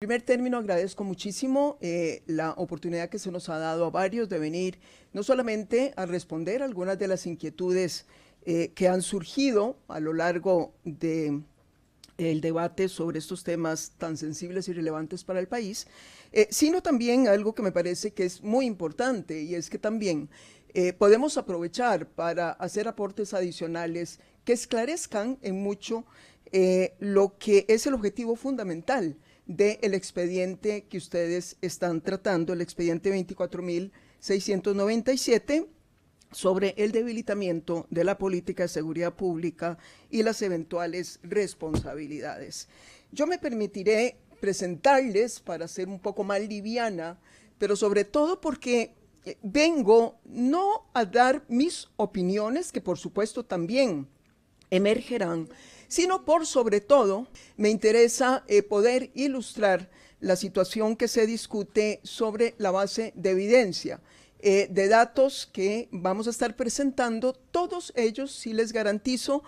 En primer término, agradezco muchísimo la oportunidad que se nos ha dado a varios de venir, no solamente a responder algunas de las inquietudes que han surgido a lo largo de el debate sobre estos temas tan sensibles y relevantes para el país, sino también algo que me parece que es muy importante, y es que también podemos aprovechar para hacer aportes adicionales que esclarezcan en mucho lo que es el objetivo fundamental del expediente que ustedes están tratando, el expediente 24.697, sobre el debilitamiento de la política de seguridad pública y las eventuales responsabilidades. Yo me permitiré presentarles para ser un poco más liviana, pero sobre todo porque vengo no a dar mis opiniones, que por supuesto también emergerán, sino por sobre todo me interesa poder ilustrar la situación que se discute sobre la base de evidencia, de datos que vamos a estar presentando, todos ellos, sí les garantizo,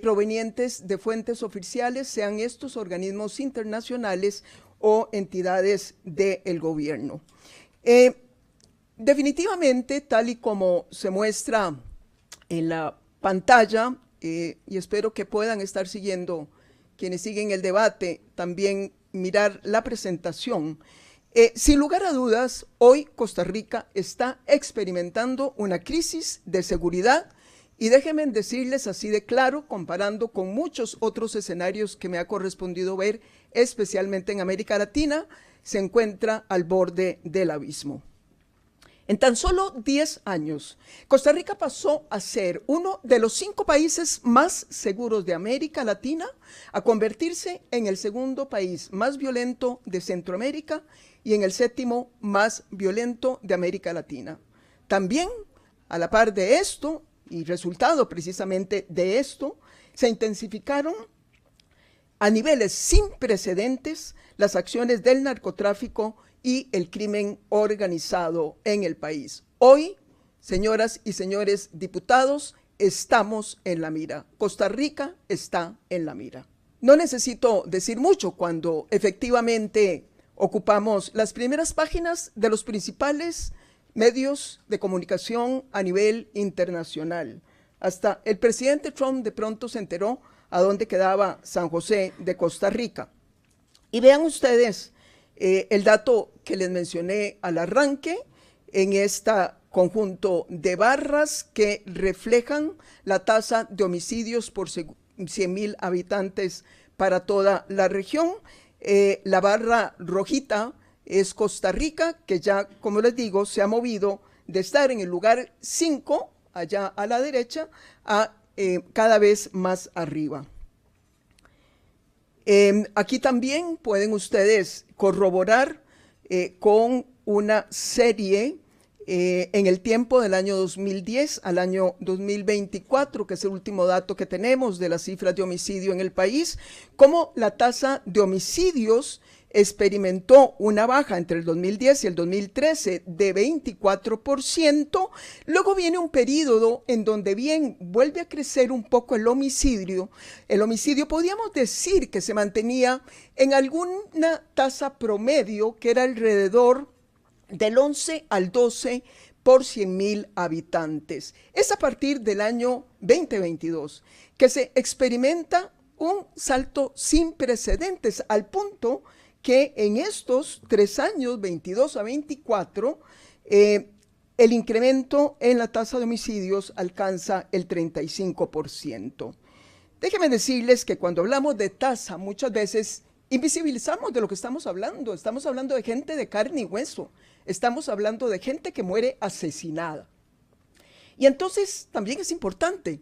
provenientes de fuentes oficiales, sean estos organismos internacionales o entidades del gobierno. Definitivamente, tal y como se muestra en la pantalla, y espero que puedan estar siguiendo, quienes siguen el debate, también mirar la presentación. Sin lugar a dudas, hoy Costa Rica está experimentando una crisis de seguridad, y déjenme decirles así de claro, comparando con muchos otros escenarios que me ha correspondido ver, especialmente en América Latina, se encuentra al borde del abismo. En tan solo 10 años, Costa Rica pasó a ser uno de los 5 países más seguros de América Latina, a convertirse en el segundo país más violento de Centroamérica y en el 7º más violento de América Latina. También, a la par de esto, y resultado precisamente de esto, se intensificaron a niveles sin precedentes las acciones del narcotráfico y el crimen organizado en el país. Hoy, señoras y señores diputados, estamos en la mira. Costa Rica está en la mira. No necesito decir mucho cuando efectivamente ocupamos las primeras páginas de los principales medios de comunicación a nivel internacional. Hasta el presidente Trump de pronto se enteró a dónde quedaba San José de Costa Rica. Y vean ustedes el dato que les mencioné al arranque, en este conjunto de barras que reflejan la tasa de homicidios por 100.000 habitantes para toda la región. La barra rojita es Costa Rica, que ya, como les digo, se ha movido de estar en el lugar 5, allá a la derecha, a cada vez más arriba. Aquí también pueden ustedes corroborar con una serie en el tiempo del año 2010 al año 2024, que es el último dato que tenemos de las cifras de homicidio en el país, cómo la tasa de homicidios experimentó una baja entre el 2010 y el 2013 de 24%, luego viene un periodo en donde bien vuelve a crecer un poco el homicidio podríamos decir que se mantenía en alguna tasa promedio que era alrededor del 11 al 12 por 100.000 habitantes. Es a partir del año 2022 que se experimenta un salto sin precedentes, al punto que en estos 3 años, 22 a 24, el incremento en la tasa de homicidios alcanza el 35%. Déjenme decirles que cuando hablamos de tasa, muchas veces invisibilizamos de lo que estamos hablando. Estamos hablando de gente de carne y hueso. Estamos hablando de gente que muere asesinada. Y entonces también es importante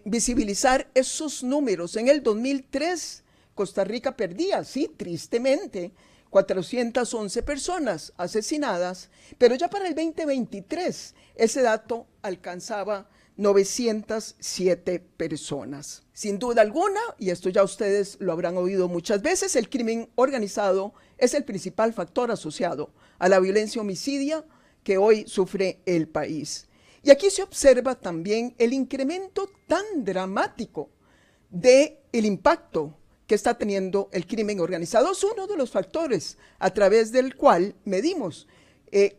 visibilizar esos números. En el 2003, Costa Rica perdía, sí, tristemente, 411 personas asesinadas, pero ya para el 2023 ese dato alcanzaba 907 personas. Sin duda alguna, y esto ya ustedes lo habrán oído muchas veces, el crimen organizado es el principal factor asociado a la violencia homicida que hoy sufre el país. Y aquí se observa también el incremento tan dramático del impacto que está teniendo el crimen organizado. Es uno de los factores a través del cual medimos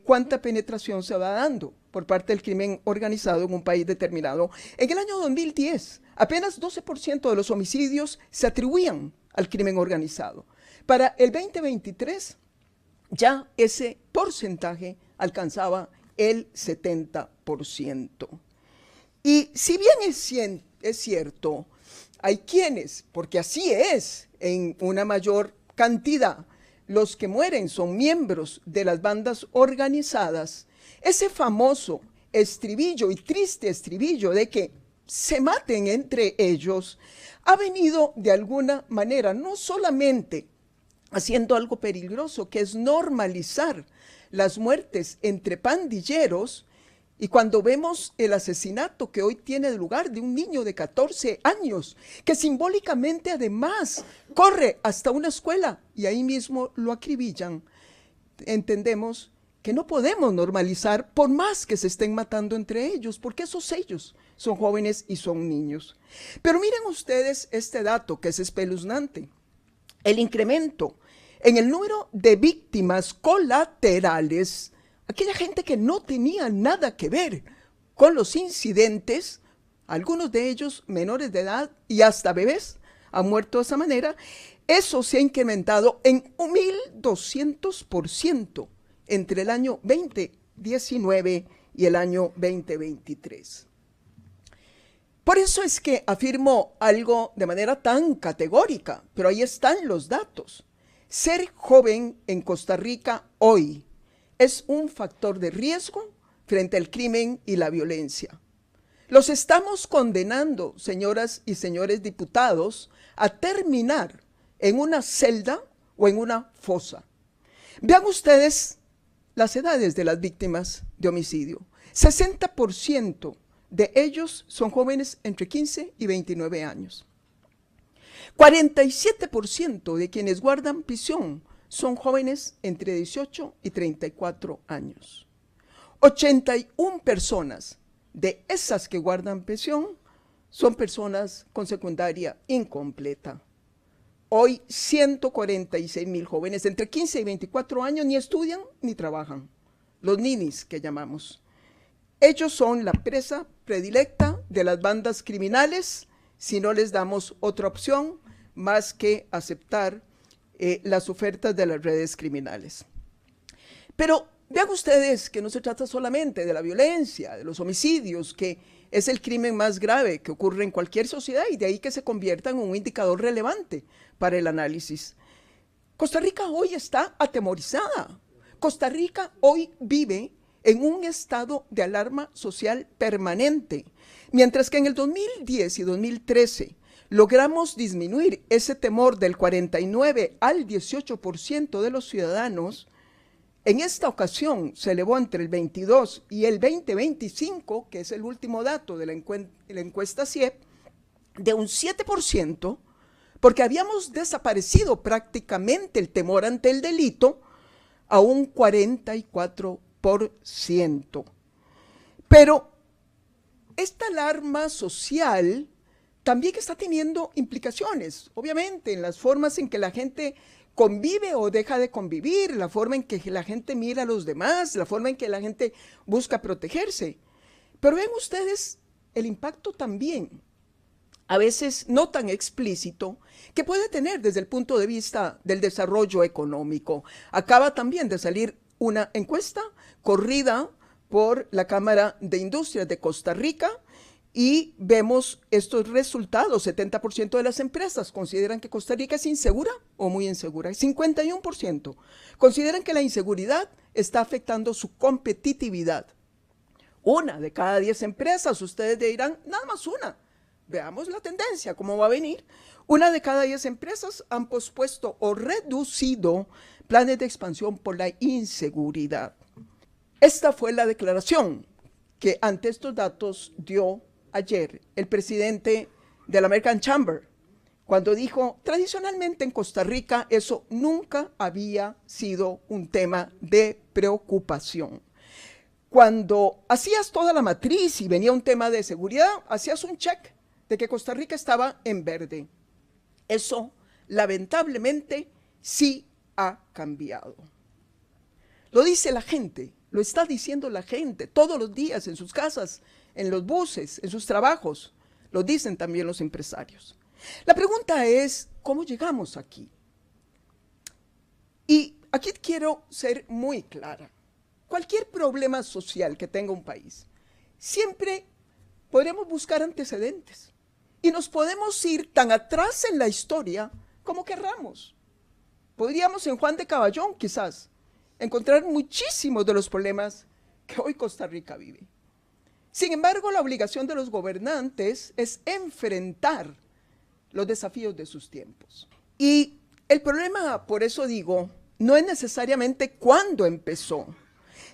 cuánta penetración se va dando por parte del crimen organizado en un país determinado. En el año 2010, apenas 12% de los homicidios se atribuían al crimen organizado. Para el 2023, ya ese porcentaje alcanzaba el 70%. Y si bien es cierto, hay quienes, porque así es en una mayor cantidad, los que mueren son miembros de las bandas organizadas, ese famoso estribillo y triste estribillo de que se maten entre ellos ha venido de alguna manera no solamente haciendo algo peligroso, que es normalizar las muertes entre pandilleros. Y cuando vemos el asesinato que hoy tiene lugar de un niño de 14 años, que simbólicamente además corre hasta una escuela y ahí mismo lo acribillan, entendemos que no podemos normalizar por más que se estén matando entre ellos, porque ellos son jóvenes y son niños. Pero miren ustedes este dato que es espeluznante. El incremento en el número de víctimas colaterales, aquella gente que no tenía nada que ver con los incidentes, algunos de ellos menores de edad y hasta bebés han muerto de esa manera, eso se ha incrementado en 1.200% entre el año 2019 y el año 2023. Por eso es que afirmo algo de manera tan categórica, pero ahí están los datos. Ser joven en Costa Rica hoy es un factor de riesgo frente al crimen y la violencia. Los estamos condenando, señoras y señores diputados, a terminar en una celda o en una fosa. Vean ustedes las edades de las víctimas de homicidio. 60% de ellos son jóvenes entre 15 y 29 años. 47% de quienes guardan prisión son jóvenes entre 18 y 34 años. 81 personas de esas que guardan prisión son personas con secundaria incompleta. Hoy 146,000 jóvenes entre 15 y 24 años ni estudian ni trabajan. Los ninis que llamamos. Ellos son la presa predilecta de las bandas criminales si no les damos otra opción más que aceptar las ofertas de las redes criminales. Pero vean ustedes que no se trata solamente de la violencia, de los homicidios, que es el crimen más grave que ocurre en cualquier sociedad y de ahí que se convierta en un indicador relevante para el análisis. Costa Rica hoy está atemorizada. Costa Rica hoy vive en un estado de alarma social permanente, mientras que en el 2010 y 2013 logramos disminuir ese temor del 49 al 18% de los ciudadanos. En esta ocasión se elevó entre el 22 y el 2025, que es el último dato de la encuesta CIEP, de un 7%, porque habíamos desaparecido prácticamente el temor ante el delito a un 44%. Pero esta alarma social también está teniendo implicaciones, obviamente, en las formas en que la gente convive o deja de convivir, la forma en que la gente mira a los demás, la forma en que la gente busca protegerse. Pero ven ustedes el impacto también, a veces no tan explícito, que puede tener desde el punto de vista del desarrollo económico. Acaba también de salir una encuesta corrida por la Cámara de Industrias de Costa Rica, y vemos estos resultados. 70% de las empresas consideran que Costa Rica es insegura o muy insegura. 51% consideran que la inseguridad está afectando su competitividad. 1 de cada 10 empresas, ustedes dirán, nada más una. Veamos la tendencia, cómo va a venir. 1 de cada 10 empresas han pospuesto o reducido planes de expansión por la inseguridad. Esta fue la declaración que ante estos datos dio ayer el presidente de la American Chamber, cuando dijo, tradicionalmente en Costa Rica eso nunca había sido un tema de preocupación. Cuando hacías toda la matriz y venía un tema de seguridad, hacías un check de que Costa Rica estaba en verde. Eso lamentablemente sí ha cambiado. Lo dice la gente, lo está diciendo la gente todos los días en sus casas, en los buses, en sus trabajos. Lo dicen también los empresarios. La pregunta es, ¿cómo llegamos aquí? Y aquí quiero ser muy clara. Cualquier problema social que tenga un país, siempre podremos buscar antecedentes y nos podemos ir tan atrás en la historia como querramos. Podríamos en Juan de Caballón, quizás, encontrar muchísimos de los problemas que hoy Costa Rica vive. Sin embargo, la obligación de los gobernantes es enfrentar los desafíos de sus tiempos. Y el problema, por eso digo, no es necesariamente cuándo empezó,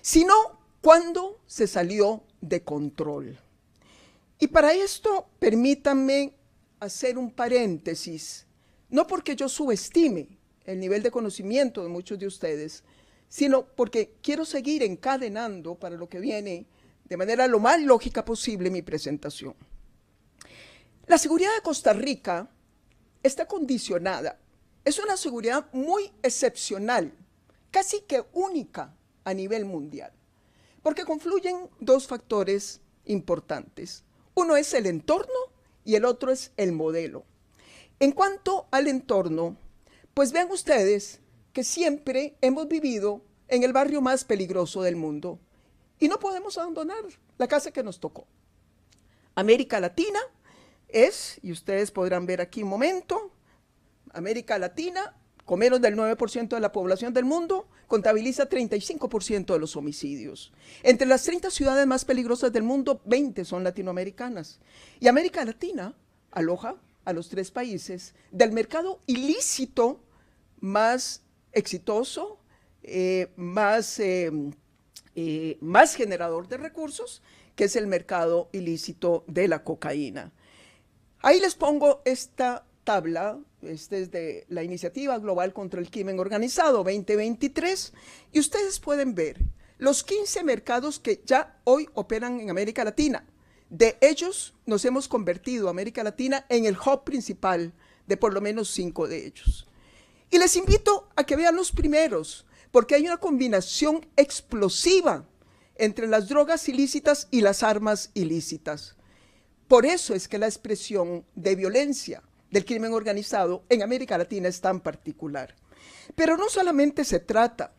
sino cuándo se salió de control. Y para esto, permítanme hacer un paréntesis, no porque yo subestime el nivel de conocimiento de muchos de ustedes, sino porque quiero seguir encadenando para lo que viene de manera lo más lógica posible mi presentación. La seguridad de Costa Rica está condicionada. Es una seguridad muy excepcional, casi que única a nivel mundial, porque confluyen dos factores importantes. Uno es el entorno y el otro es el modelo. En cuanto al entorno, pues vean ustedes que siempre hemos vivido en el barrio más peligroso del mundo y no podemos abandonar la casa que nos tocó. América Latina es, y ustedes podrán ver aquí un momento, América Latina, con menos del 9% de la población del mundo, contabiliza 35% de los homicidios. Entre las 30 ciudades más peligrosas del mundo, 20 son latinoamericanas. Y América Latina aloja a los 3 países del mercado ilícito más exitoso, más generador de recursos, que es el mercado ilícito de la cocaína. Ahí les pongo esta tabla, este es de la Iniciativa Global contra el Crimen Organizado 2023, y ustedes pueden ver los 15 mercados que ya hoy operan en América Latina. De ellos nos hemos convertido, América Latina, en el hub principal de por lo menos 5 de ellos. Y les invito a que vean los primeros, porque hay una combinación explosiva entre las drogas ilícitas y las armas ilícitas. Por eso es que la expresión de violencia del crimen organizado en América Latina es tan particular. Pero no solamente se trata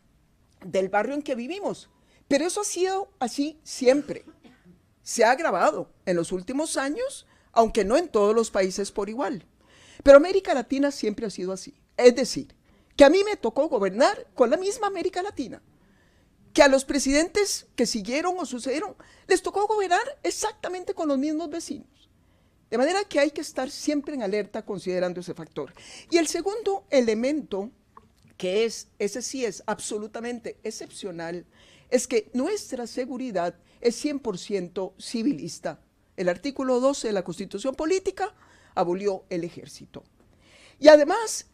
del barrio en que vivimos, pero eso ha sido así siempre. Se ha agravado en los últimos años, aunque no en todos los países por igual. Pero América Latina siempre ha sido así. Es decir, que a mí me tocó gobernar con la misma América Latina, que a los presidentes que siguieron o sucedieron les tocó gobernar exactamente con los mismos vecinos. De manera que hay que estar siempre en alerta considerando ese factor. Y el segundo elemento, que ese sí es absolutamente excepcional, es que nuestra seguridad es 100% civilista. El artículo 12 de la Constitución Política abolió el ejército. Y además,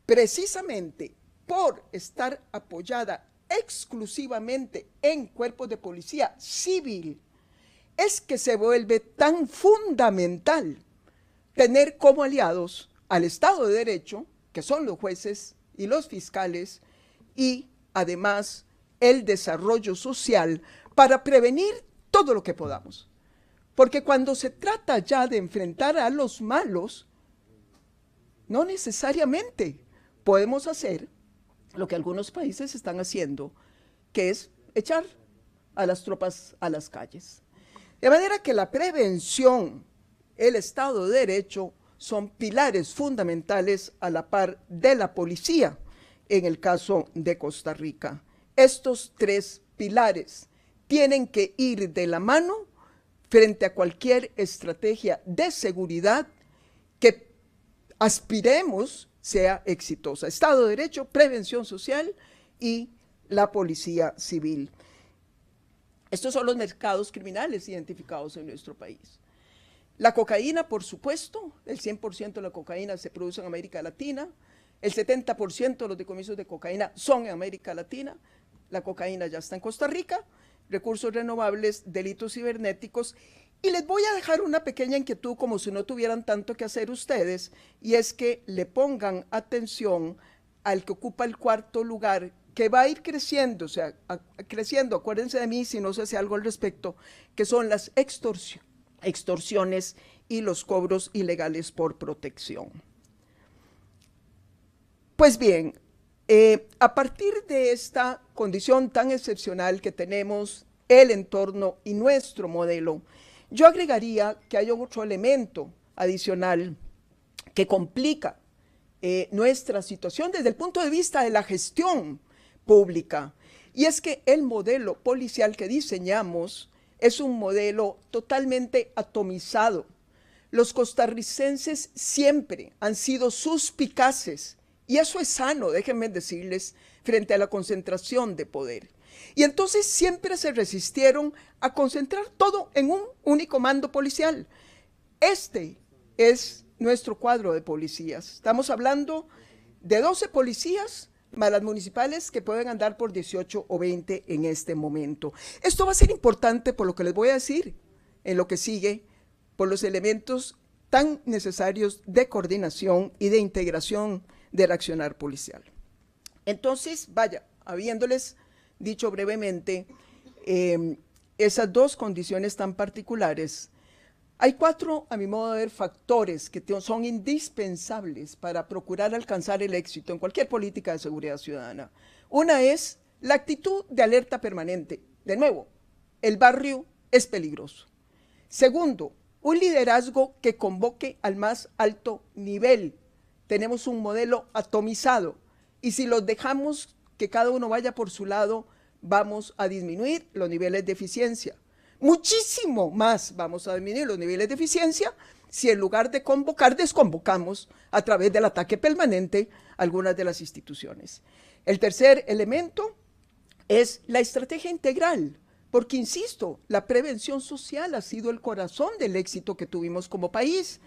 precisamente por estar apoyada exclusivamente en cuerpos de policía civil, es que se vuelve tan fundamental tener como aliados al Estado de Derecho, que son los jueces y los fiscales, y además el desarrollo social para prevenir todo lo que podamos. Porque cuando se trata ya de enfrentar a los malos, no necesariamente podemos hacer lo que algunos países están haciendo, que es echar a las tropas a las calles. De manera que la prevención, el Estado de Derecho, son pilares fundamentales a la par de la policía en el caso de Costa Rica. Estos 3 pilares tienen que ir de la mano frente a cualquier estrategia de seguridad que aspiremos sea exitosa. Estado de Derecho, prevención social y la policía civil. Estos son los mercados criminales identificados en nuestro país. La cocaína, por supuesto, el 100% de la cocaína se produce en América Latina, el 70% de los decomisos de cocaína son en América Latina, la cocaína ya está en Costa Rica, recursos renovables, delitos cibernéticos Y les voy a dejar una pequeña inquietud, como si no tuvieran tanto que hacer ustedes, y es que le pongan atención al que ocupa el cuarto lugar, que va a ir creciendo, o sea, creciendo, acuérdense de mí si no se hace algo al respecto, que son las extorsiones y los cobros ilegales por protección. Pues bien, a partir de esta condición tan excepcional que tenemos, el entorno y nuestro modelo, yo agregaría que hay otro elemento adicional que complica nuestra situación desde el punto de vista de la gestión pública, y es que el modelo policial que diseñamos es un modelo totalmente atomizado. Los costarricenses siempre han sido suspicaces, y eso es sano, déjenme decirles, frente a la concentración de poder. Y entonces siempre se resistieron a concentrar todo en un único mando policial. Este es nuestro cuadro de policías. Estamos hablando de 12 policías más las municipales, que pueden andar por 18 o 20 en este momento. Esto va a ser importante por lo que les voy a decir en lo que sigue, por los elementos tan necesarios de coordinación y de integración del accionar policial. Entonces, vaya, habiéndoles dicho brevemente esas dos condiciones tan particulares, hay 4, a mi modo de ver, factores que son indispensables para procurar alcanzar el éxito en cualquier política de seguridad ciudadana. Una es la actitud de alerta permanente. De nuevo, el barrio es peligroso. Segundo, un liderazgo que convoque al más alto nivel. Tenemos un modelo atomizado, y si los dejamos que cada uno vaya por su lado, vamos a disminuir los niveles de eficiencia. Muchísimo más vamos a disminuir los niveles de eficiencia si en lugar de convocar, desconvocamos a través del ataque permanente a algunas de las instituciones. El tercer elemento es la estrategia integral, porque, insisto, la prevención social ha sido el corazón del éxito que tuvimos como país,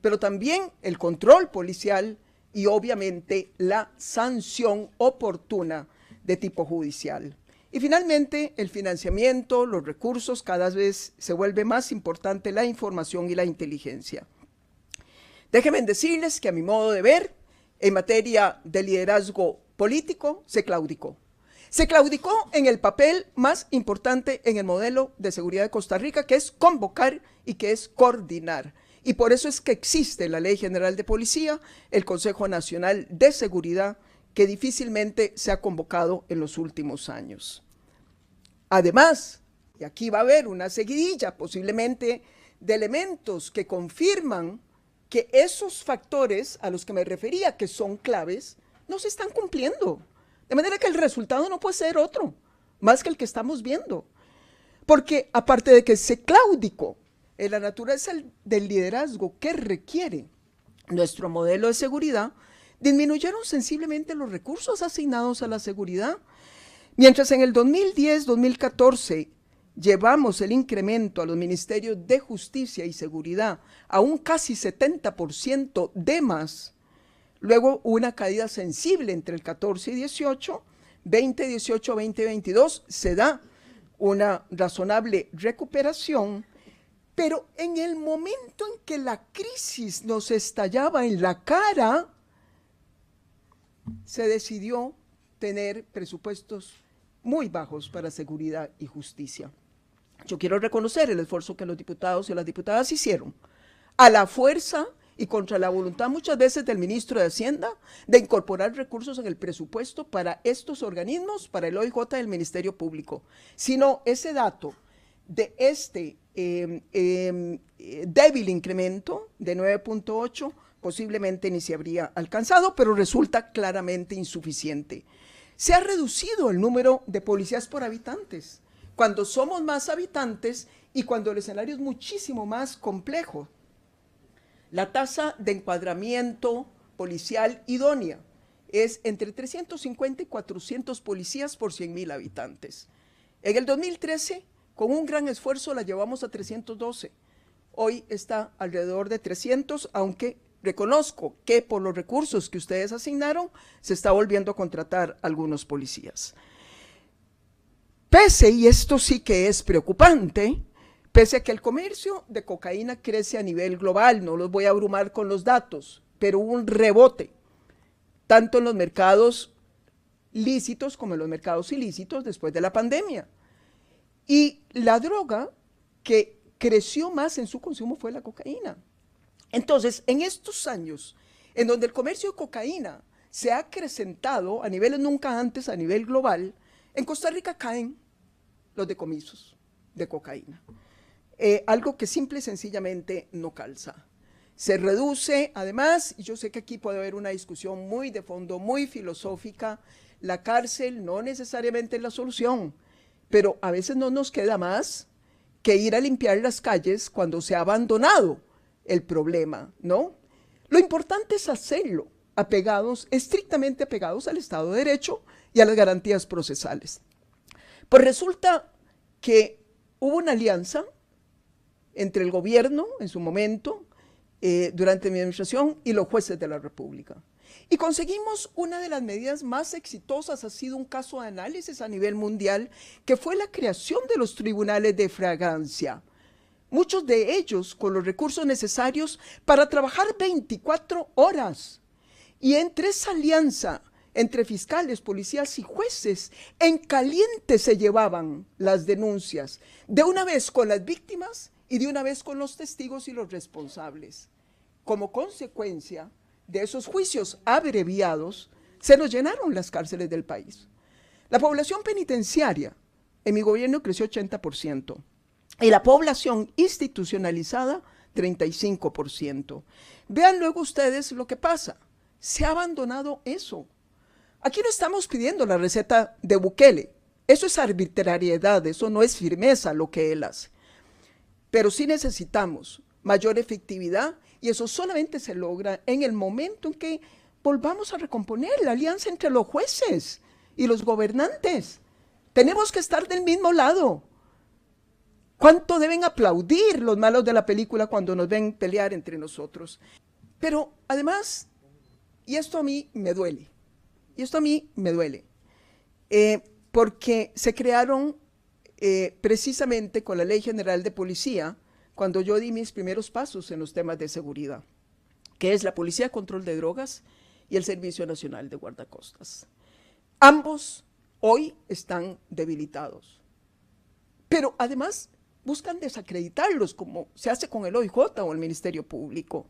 pero también el control policial y obviamente la sanción oportuna de tipo judicial. Y finalmente, el financiamiento, los recursos, cada vez se vuelve más importante la información y la inteligencia. Déjenme decirles que, a mi modo de ver, en materia de liderazgo político, se claudicó. Se claudicó en el papel más importante en el modelo de seguridad de Costa Rica, que es convocar y que es coordinar. Y por eso es que existe la Ley General de Policía, el Consejo Nacional de Seguridad, que difícilmente se ha convocado en los últimos años. Además, y aquí va a haber una seguidilla posiblemente de elementos que confirman que esos factores a los que me refería, que son claves, no se están cumpliendo. De manera que el resultado no puede ser otro, más que el que estamos viendo. Porque aparte de que se claudicó en la naturaleza del liderazgo que requiere nuestro modelo de seguridad, disminuyeron sensiblemente los recursos asignados a la seguridad. Mientras en el 2010-2014 llevamos el incremento a los ministerios de Justicia y Seguridad a un casi 70% de más, luego una caída sensible entre el 14 y 18, 2018, 2022 se da una razonable recuperación, pero en el momento en que la crisis nos estallaba en la cara, se decidió tener presupuestos muy bajos para seguridad y justicia. Yo quiero reconocer el esfuerzo que los diputados y las diputadas hicieron, a la fuerza y contra la voluntad muchas veces del ministro de Hacienda, de incorporar recursos en el presupuesto para estos organismos, para el OIJ del Ministerio Público. Sino ese dato de este débil incremento de 9.8 posiblemente ni se habría alcanzado, pero resulta claramente insuficiente. Se ha reducido el número de policías por habitantes. Cuando somos más habitantes y cuando el escenario es muchísimo más complejo, la tasa de encuadramiento policial idónea es entre 350 y 400 policías por 100,000 habitantes. En el 2013, con un gran esfuerzo, la llevamos a 312. Hoy está alrededor de 300, aunque reconozco que por los recursos que ustedes asignaron, se está volviendo a contratar algunos policías. Pese, y esto sí que es preocupante, Pese a que el comercio de cocaína crece a nivel global, no los voy a abrumar con los datos, pero hubo un rebote, tanto en los mercados lícitos como en los mercados ilícitos después de la pandemia. Y la droga que creció más en su consumo fue la cocaína. Entonces, en estos años, en donde el comercio de cocaína se ha acrecentado a niveles nunca antes, a nivel global, en Costa Rica caen los decomisos de cocaína. Algo que simple y sencillamente no calza. Se reduce, además, y yo sé que aquí puede haber una discusión muy de fondo, muy filosófica, la cárcel no necesariamente es la solución, pero a veces no nos queda más que ir a limpiar las calles cuando se ha abandonado el problema, ¿no? Lo importante es hacerlo apegados, estrictamente apegados al Estado de Derecho y a las garantías procesales. Pues resulta que hubo una alianza entre el gobierno en su momento, durante mi administración, y los jueces de la República. Y conseguimos una de las medidas más exitosas, ha sido un caso de análisis a nivel mundial, que fue la creación de los tribunales de fragancia. Muchos de ellos con los recursos necesarios para trabajar 24 horas. Y entre esa alianza entre fiscales, policías y jueces, en caliente se llevaban las denuncias, de una vez con las víctimas y de una vez con los testigos y los responsables. Como consecuencia de esos juicios abreviados, se nos llenaron las cárceles del país. La población penitenciaria en mi gobierno creció 80% y la población institucionalizada 35%. Vean luego ustedes lo que pasa. Se ha abandonado eso. Aquí no estamos pidiendo la receta de Bukele. Eso es arbitrariedad, eso no es firmeza lo que él hace. Pero sí necesitamos mayor efectividad y eso solamente se logra en el momento en que volvamos a recomponer la alianza entre los jueces y los gobernantes. Tenemos que estar del mismo lado. ¿Cuánto deben aplaudir los malos de la película cuando nos ven pelear entre nosotros? Pero además, y esto a mí me duele, porque se crearon precisamente con la Ley General de Policía, cuando yo di mis primeros pasos en los temas de seguridad, que es la Policía de Control de Drogas y el Servicio Nacional de Guardacostas. Ambos hoy están debilitados, pero además buscan desacreditarlos, como se hace con el OIJ o el Ministerio Público.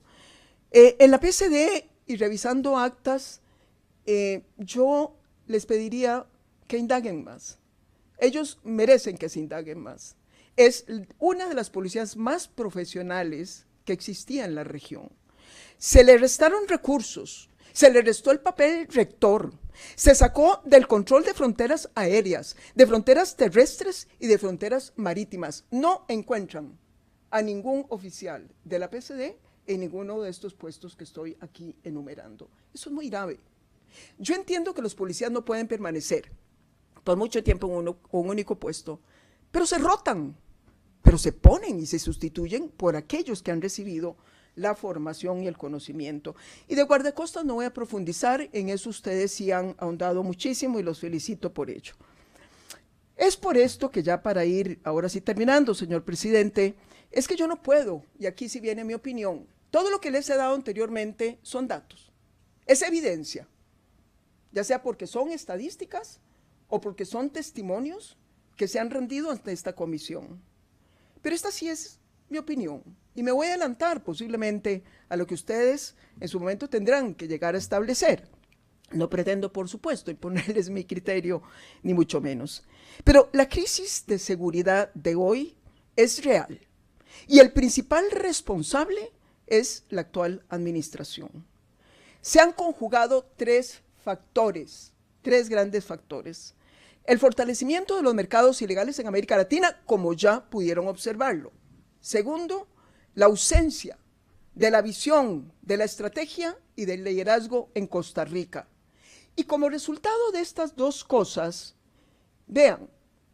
En la PCD, y revisando actas, yo les pediría que indaguen más. Ellos merecen que se indaguen más. Es una de las policías más profesionales que existía en la región. Se le restaron recursos, se le restó el papel rector, se sacó del control de fronteras aéreas, de fronteras terrestres y de fronteras marítimas. No encuentran a ningún oficial de la PCD en ninguno de estos puestos que estoy aquí enumerando. Eso es muy grave. Yo entiendo que los policías no pueden permanecer por mucho tiempo en un único puesto, pero se rotan, pero se ponen y se sustituyen por aquellos que han recibido la formación y el conocimiento. Y de guardacostas no voy a profundizar, en eso ustedes sí han ahondado muchísimo y los felicito por ello. Es por esto que ya para ir, ahora sí terminando, señor presidente, es que yo no puedo, y aquí sí viene mi opinión, todo lo que les he dado anteriormente son datos, es evidencia, ya sea porque son estadísticas o porque son testimonios que se han rendido ante esta comisión. Pero esta sí es mi opinión y me voy a adelantar posiblemente a lo que ustedes en su momento tendrán que llegar a establecer. No pretendo, por supuesto, imponerles mi criterio, ni mucho menos. Pero la crisis de seguridad de hoy es real y el principal responsable es la actual administración. Se han conjugado tres grandes factores. El fortalecimiento de los mercados ilegales en América Latina, como ya pudieron observarlo. Segundo, la ausencia de la visión, de la estrategia y del liderazgo en Costa Rica. Y como resultado de estas dos cosas, vean,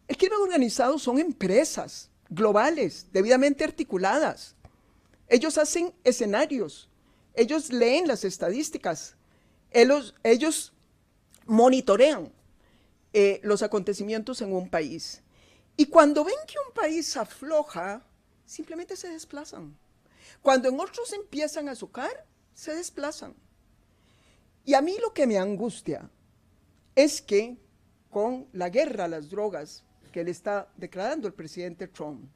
el crimen organizado son empresas globales, debidamente articuladas. Ellos hacen escenarios, ellos leen las estadísticas, ellos monitorean los acontecimientos en un país. Y cuando ven que un país afloja, simplemente se desplazan. Cuando en otros empiezan a socar, se desplazan. Y a mí lo que me angustia es que con la guerra a las drogas que le está declarando el presidente Trump,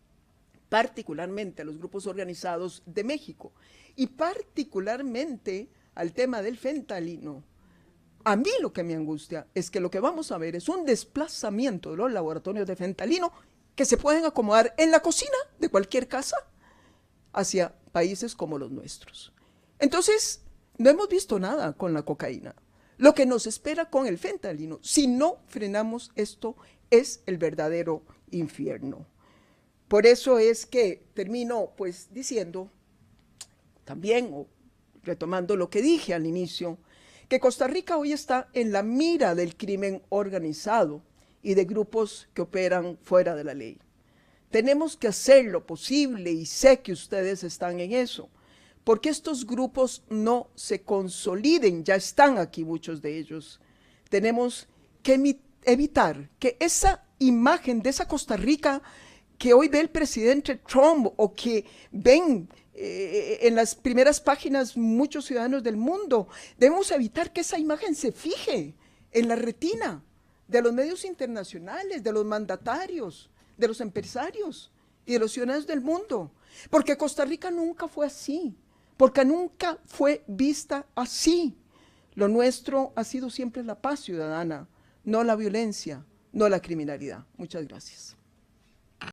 particularmente a los grupos organizados de México y particularmente al tema del fentanilo, a mí lo que me angustia es que lo que vamos a ver es un desplazamiento de los laboratorios de fentanilo que se pueden acomodar en la cocina de cualquier casa hacia países como los nuestros. Entonces, no hemos visto nada con la cocaína. Lo que nos espera con el fentanilo, si no frenamos esto, es el verdadero infierno. Por eso es que termino pues diciendo también, o retomando lo que dije al inicio, que Costa Rica hoy está en la mira del crimen organizado y de grupos que operan fuera de la ley. Tenemos que hacer lo posible, y sé que ustedes están en eso, porque estos grupos no se consoliden, ya están aquí muchos de ellos. Tenemos que evitar que esa imagen de esa Costa Rica que hoy ve el presidente Trump o que ven en las primeras páginas muchos ciudadanos del mundo, debemos evitar que esa imagen se fije en la retina de los medios internacionales, de los mandatarios, de los empresarios y de los ciudadanos del mundo, porque Costa Rica nunca fue así, porque nunca fue vista así. Lo nuestro ha sido siempre la paz ciudadana, no la violencia, no la criminalidad. Muchas gracias.